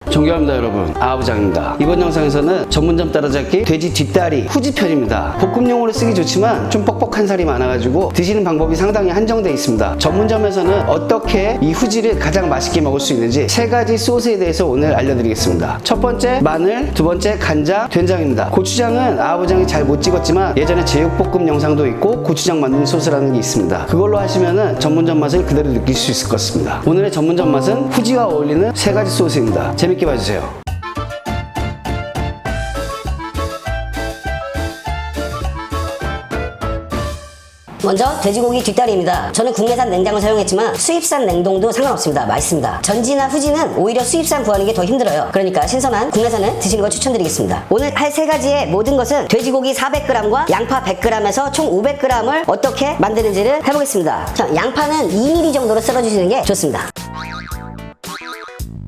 존경합니다 여러분, 아부장입니다. 이번 영상에서는 전문점 따라잡기 돼지 뒷다리 후지편입니다. 볶음용으로 쓰기 좋지만 좀 뻑뻑한 살이 많아가지고 드시는 방법이 상당히 한정되어 있습니다. 전문점에서는 어떻게 이 후지를 가장 맛있게 먹을 수 있는지 3가지 소스에 대해서 오늘 알려드리겠습니다. 첫 번째 마늘, 두 번째 간장, 된장입니다. 고추장은 아부장이 잘 못 찍었지만 예전에 제육볶음 영상도 있고 고추장 만든 소스라는 게 있습니다. 그걸로 하시면은 전문점 맛을 그대로 느낄 수 있을 것 같습니다. 오늘의 전문점 맛은 후지와 어울리는 3가지 소스입니다. 재밌게 봐주세요. 먼저 돼지고기 뒷다리입니다. 저는 국내산 냉장을 사용했지만 수입산 냉동도 상관없습니다. 맛있습니다. 전지나 후지는 오히려 수입산 구하는 게 더 힘들어요. 그러니까 신선한 국내산을 드시는 걸 추천드리겠습니다. 오늘 할 3가지의 모든 것은 돼지고기 400g과 양파 100g에서 총 500g을 어떻게 만드는지를 해보겠습니다. 자, 양파는 2mm 정도로 썰어주시는 게 좋습니다.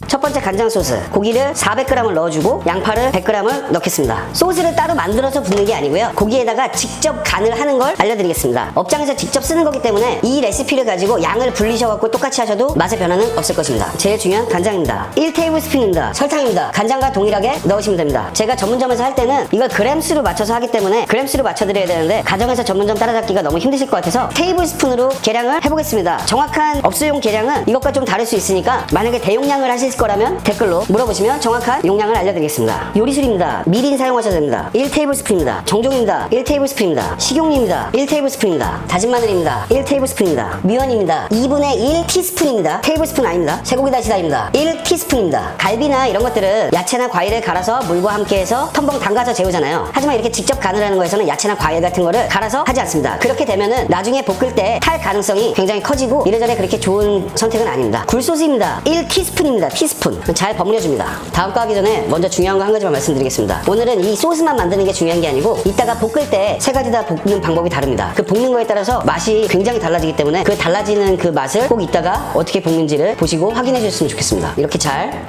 첫 번째 간장 소스, 고기를 400g을 넣어주고 양파를 100g을 넣겠습니다. 소스를 따로 만들어서 붓는 게 아니고요, 고기에다가 직접 간을 하는 걸 알려드리겠습니다. 업장에서 직접 쓰는 거기 때문에 이 레시피를 가지고 양을 불리셔갖고 똑같이 하셔도 맛의 변화는 없을 것입니다. 제일 중요한 간장입니다. 1테이블스푼입니다. 설탕입니다. 간장과 동일하게 넣으시면 됩니다. 제가 전문점에서 할 때는 이걸 그램수로 맞춰서 하기 때문에 그램수로 맞춰드려야 되는데 가정에서 전문점 따라잡기가 너무 힘드실 것 같아서 테이블스푼으로 계량을 해보겠습니다. 정확한 업소용 계량은 이것과 좀 다를 수 있으니까 만약에 대용량을 하실 거라면 댓글로 물어보시면 정확한 용량을 알려드리겠습니다. 요리술입니다. 미린 사용하셔도 됩니다. 1테이블스푼입니다. 정종입니다. 1테이블스푼입니다. 식용유입니다. 1테이블스푼입니다. 다진 마늘입니다. 1테이블스푼입니다. 미원입니다. 2분의 1 티스푼입니다. 테이블스푼 아닙니다. 쇠고기 다시다입니다. 1티스푼입니다. 갈비나 이런 것들은 야채나 과일을 갈아서 물과 함께 해서 텀벙 담가서 재우잖아요. 하지만 이렇게 직접 간을 하는 거에서는 야채나 과일 같은 거를 갈아서 하지 않습니다. 그렇게 되면은 나중에 볶을 때 탈 가능성이 굉장히 커지고 이래저래 그렇게 좋은 선택은 아닙니다. 굴소스입니다. 1티스푼입니다. 티스푼. 잘 버무려줍니다. 다음 거 하기 전에 먼저 중요한 거 한 가지만 말씀드리겠습니다. 오늘은 이 소스만 만드는 게 중요한 게 아니고 이따가 볶을 때 3가지 다 볶는 방법이 다릅니다. 그 볶는 거에 따라서 맛이 굉장히 달라지기 때문에 그 달라지는 그 맛을 꼭 이따가 어떻게 볶는지를 보시고 확인해 주셨으면 좋겠습니다. 이렇게 잘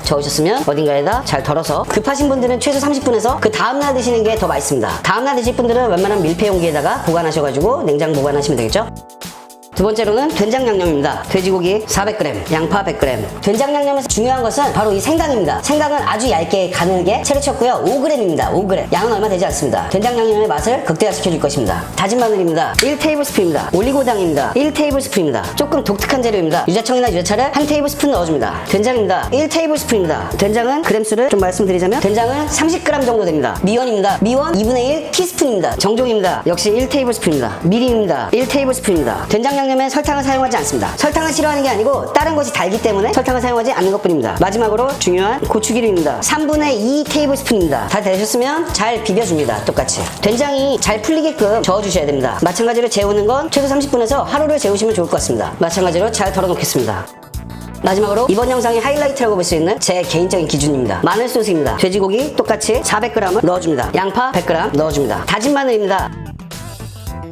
저으셨으면 어딘가에다 잘 덜어서, 급하신 분들은 최소 30분에서 그 다음날 드시는 게 더 맛있습니다. 다음날 드실 분들은 웬만하면 밀폐 용기에다가 보관하셔가지고 냉장 보관하시면 되겠죠? 두 번째로는 된장 양념입니다. 돼지고기 400g, 양파 100g. 된장 양념에서 중요한 것은 바로 이 생강입니다. 생강은 아주 얇게 가늘게 채를 쳤고요. 5g입니다. 5g. 양은 얼마 되지 않습니다. 된장 양념의 맛을 극대화시켜 줄 것입니다. 다진 마늘입니다. 1테이블스푼입니다. 올리고당입니다. 1테이블스푼입니다. 조금 독특한 재료입니다. 유자청이나 유자차를 1테이블스푼 넣어줍니다. 된장입니다. 1테이블스푼입니다. 된장은 그램수를 좀 말씀드리자면 된장은 30g 정도 됩니다. 미원입니다. 미원 2분의 1 티스푼입니다. 정종입니다. 역시 1테이블스푼입니다. 미림입니다. 1테이블스푼입니다. 된장 양념에 설탕을 사용하지 않습니다. 설탕을 싫어하는 게 아니고 다른 것이 달기 때문에 설탕을 사용하지 않는 것뿐입니다. 마지막으로 중요한 고추기름입니다. 3분의 2 테이블스푼입니다. 다 되셨으면 잘 비벼줍니다. 똑같이. 된장이 잘 풀리게끔 저어주셔야 됩니다. 마찬가지로 재우는 건 최소 30분에서 하루를 재우시면 좋을 것 같습니다. 마찬가지로 잘 덜어놓겠습니다. 마지막으로 이번 영상의 하이라이트라고 볼 수 있는 제 개인적인 기준입니다. 마늘 소스입니다. 돼지고기 똑같이 400g을 넣어줍니다. 양파 100g 넣어줍니다. 다진 마늘입니다.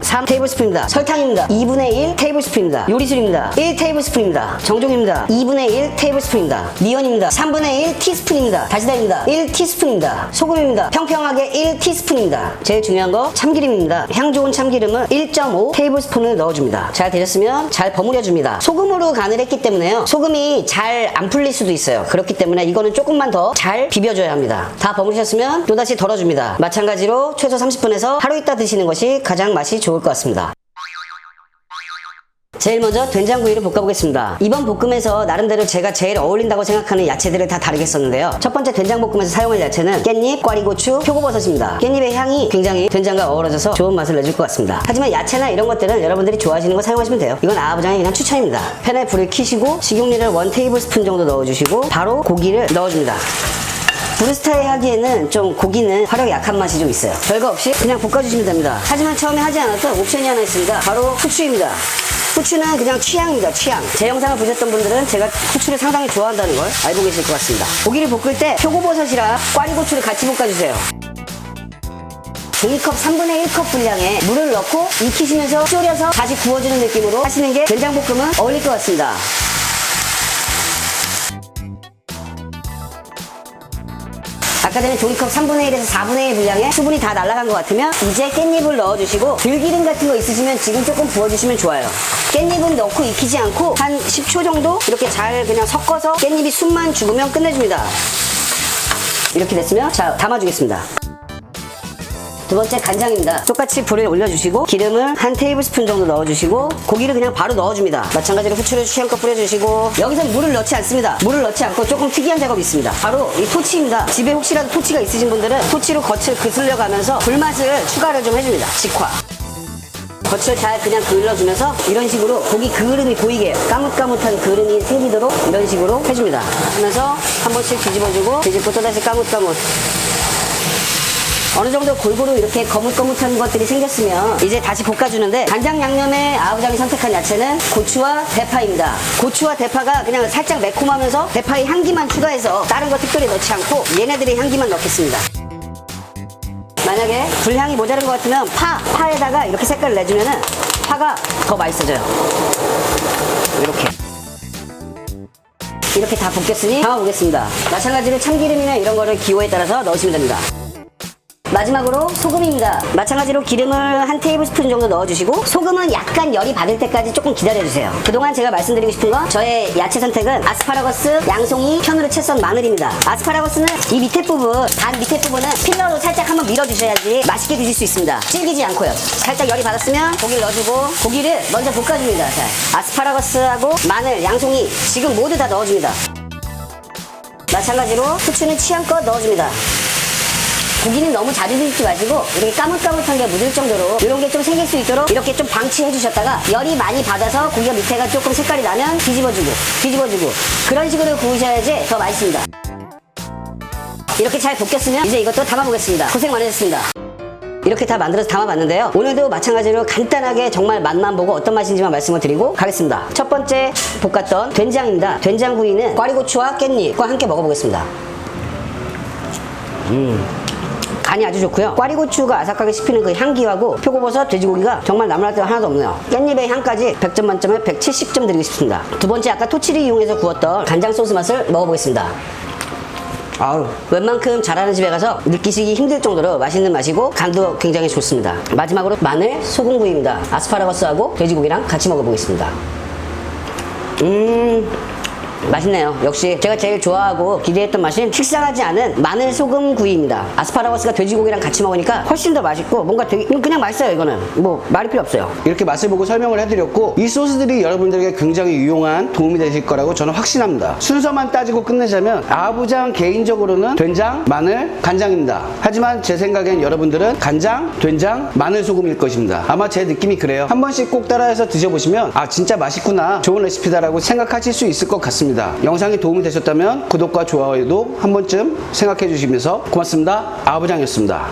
3테이블스푼입니다. 설탕입니다. 2분의 1 테이블스푼입니다. 요리술입니다. 1테이블스푼입니다. 정종입니다. 2분의 1 테이블스푼입니다. 미원입니다. 3분의 1 티스푼입니다. 다시다입니다. 1 티스푼입니다. 소금입니다. 평평하게 1 티스푼입니다. 제일 중요한 거 참기름입니다. 향 좋은 참기름을 1.5 테이블스푼을 넣어줍니다. 잘 되셨으면 잘 버무려줍니다. 소금으로 간을 했기 때문에요, 소금이 잘 안 풀릴 수도 있어요. 그렇기 때문에 이거는 조금만 더 잘 비벼줘야 합니다. 다 버무리셨으면 또다시 덜어줍니다. 마찬가지로 최소 30분에서 하루 있다 드시는 것이 가장 맛이 좋을 것 같습니다. 제일 먼저 된장구이를 볶아보겠습니다. 이번 볶음에서 나름대로 제가 제일 어울린다고 생각하는 야채들을 다 다르게 썼는데요. 첫 번째 된장볶음에서 사용할 야채는 깻잎, 꽈리고추, 표고버섯입니다. 깻잎의 향이 굉장히 된장과 어우러져서 좋은 맛을 내줄 것 같습니다. 하지만 야채나 이런 것들은 여러분들이 좋아하시는 거 사용하시면 돼요. 이건 아부장의 그냥 추천입니다. 팬에 불을 켜시고 식용유를 1테이블스푼 정도 넣어주시고 바로 고기를 넣어줍니다. 브루스타에 하기에는 좀 고기는 화력이 약한 맛이 좀 있어요. 별거 없이 그냥 볶아주시면 됩니다. 하지만 처음에 하지 않았던 옵션이 하나 있습니다. 바로 후추입니다. 후추는 그냥 취향입니다. 취향. 제 영상을 보셨던 분들은 제가 후추를 상당히 좋아한다는 걸 알고 계실 것 같습니다. 고기를 볶을 때 표고버섯이랑 꽈리고추를 같이 볶아주세요. 종이컵 3분의 1컵 분량의 물을 넣고 익히시면서 졸여서 다시 구워주는 느낌으로 하시는 게 된장볶음은 어울릴 것 같습니다. 아까 전에 종이컵 3분의 1에서 4분의 1 분량의 수분이 다 날아간 것 같으면 이제 깻잎을 넣어주시고 들기름 같은 거 있으시면 지금 조금 부어주시면 좋아요. 깻잎은 넣고 익히지 않고 한 10초 정도 이렇게 잘 그냥 섞어서 깻잎이 숨만 죽으면 끝내줍니다. 이렇게 됐으면 자 담아주겠습니다. 두 번째 간장입니다. 똑같이 불에 올려주시고 기름을 한 테이블스푼 정도 넣어주시고 고기를 그냥 바로 넣어줍니다. 마찬가지로 후추를 취향껏 뿌려주시고 여기서 물을 넣지 않습니다. 물을 넣지 않고 조금 특이한 작업이 있습니다. 바로 이 토치입니다. 집에 혹시라도 토치가 있으신 분들은 토치로 겉을 그슬려가면서 불맛을 추가를 좀 해줍니다. 직화. 겉을 잘 그냥 그을러주면서 이런 식으로 고기 그을음이 보이게 까뭇까뭇한 그을음이 생기도록 이런 식으로 해줍니다. 하면서 한 번씩 뒤집어주고 뒤집고 또다시 까뭇까뭇. 어느 정도 골고루 이렇게 거뭇거뭇한 것들이 생겼으면 이제 다시 볶아주는데 간장 양념에 아우장이 선택한 야채는 고추와 대파입니다. 고추와 대파가 그냥 살짝 매콤하면서 대파의 향기만 추가해서 다른 거 특별히 넣지 않고 얘네들의 향기만 넣겠습니다. 만약에 불향이 모자른 것 같으면 파에다가 이렇게 색깔을 내주면은 파가 더 맛있어져요. 이렇게 다 볶였으니 담아보겠습니다. 마찬가지로 참기름이나 이런 거를 기호에 따라서 넣으시면 됩니다. 마지막으로 소금입니다. 마찬가지로 기름을 한 테이블스푼 정도 넣어주시고 소금은 약간 열이 받을 때까지 조금 기다려주세요. 그동안 제가 말씀드리고 싶은 건 저의 야채 선택은 아스파라거스, 양송이, 편으로 채 썬 마늘입니다. 아스파라거스는 이 밑에 부분, 반 밑에 부분은 필러로 살짝 한번 밀어주셔야지 맛있게 드실 수 있습니다. 질기지 않고요. 살짝 열이 받았으면 고기를 넣어주고 고기를 먼저 볶아줍니다. 자, 아스파라거스하고 마늘, 양송이 지금 모두 다 넣어줍니다. 마찬가지로 후추는 취향껏 넣어줍니다. 고기는 너무 자주 드시지 마시고 이렇게 까뭇까뭇한 게 묻을 정도로 이런 게 좀 생길 수 있도록 이렇게 좀 방치해 주셨다가 열이 많이 받아서 고기가 밑에가 조금 색깔이 나면 뒤집어주고 그런 식으로 구우셔야지 더 맛있습니다. 이렇게 잘 볶였으면 이제 이것도 담아보겠습니다. 고생 많으셨습니다. 이렇게 다 만들어서 담아봤는데요. 오늘도 마찬가지로 간단하게 정말 맛만 보고 어떤 맛인지만 말씀을 드리고 가겠습니다. 첫 번째 볶았던 된장입니다. 된장구이는 꽈리고추와 깻잎과 함께 먹어보겠습니다. 간이 아주 좋고요. 꽈리고추가 아삭하게 씹히는 그 향기하고 표고버섯, 돼지고기가 정말 나무랄 데가 하나도 없네요. 깻잎의 향까지 100점 만점에 170점 드리고 싶습니다. 두 번째 아까 토치를 이용해서 구웠던 간장 소스 맛을 먹어보겠습니다. 아우, 웬만큼 잘하는 집에 가서 느끼시기 힘들 정도로 맛있는 맛이고 간도 굉장히 좋습니다. 마지막으로 마늘 소금구이입니다. 아스파라거스하고 돼지고기랑 같이 먹어보겠습니다. 맛있네요. 역시 제가 제일 좋아하고 기대했던 맛인 식상하지 않은 마늘 소금 구이입니다. 아스파라거스가 돼지고기랑 같이 먹으니까 훨씬 더 맛있고 뭔가 되게 그냥 맛있어요. 이거는 뭐 말이 필요 없어요. 이렇게 맛을 보고 설명을 해드렸고 이 소스들이 여러분들에게 굉장히 유용한 도움이 되실 거라고 저는 확신합니다. 순서만 따지고 끝내자면 아부장 개인적으로는 된장, 마늘, 간장입니다. 하지만 제 생각엔 여러분들은 간장, 된장, 마늘, 소금일 것입니다. 아마 제 느낌이 그래요. 한 번씩 꼭 따라해서 드셔보시면 아 진짜 맛있구나, 좋은 레시피다라고 생각하실 수 있을 것 같습니다. 영상이 도움이 되셨다면 구독과 좋아요도 한 번쯤 생각해 주시면서 고맙습니다. 아부장이었습니다.